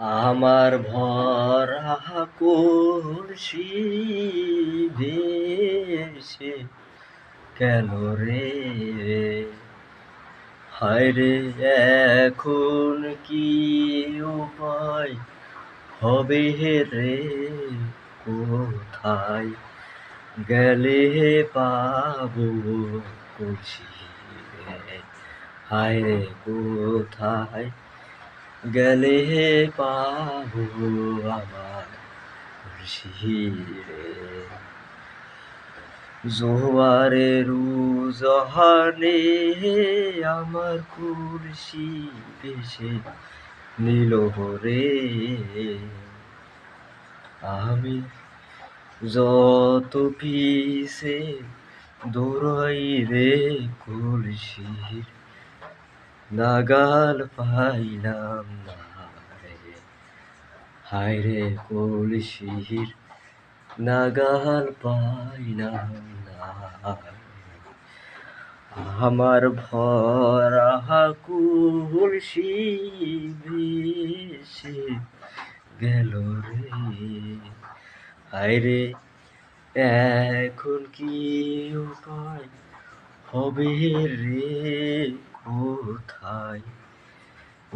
আমার ভরা কলসি ভেসে গেল রে। হায়রে এখন কি উপায় হবে রে, কোথায় গেলে পাবো কলসি রে। হায়রে কোথায় গেলে পাবো আমার কলসি রে। জোয়ারের জহানে আমার কলসি ভেসে নিল রে। আমি যত পিছে দৌড়াই রে, কলসির নাগাল পাইলাম না রে। হায়রে কলসির নাগাল পাইলাম না। আমার ভরা কলসি ভেসে গেল রে। হায়রে এখন কি উপায় হবে রে, কোথায়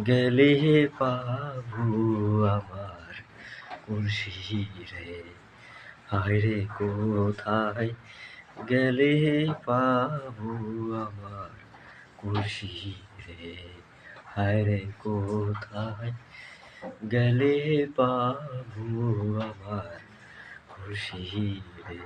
গেলে পাবো আমার কলসি রে। হায়রে কোথায় গেলে পাবো আমার কলসি রে। হায়রে কোথায় গেলে পাবো আমার কলসি রে।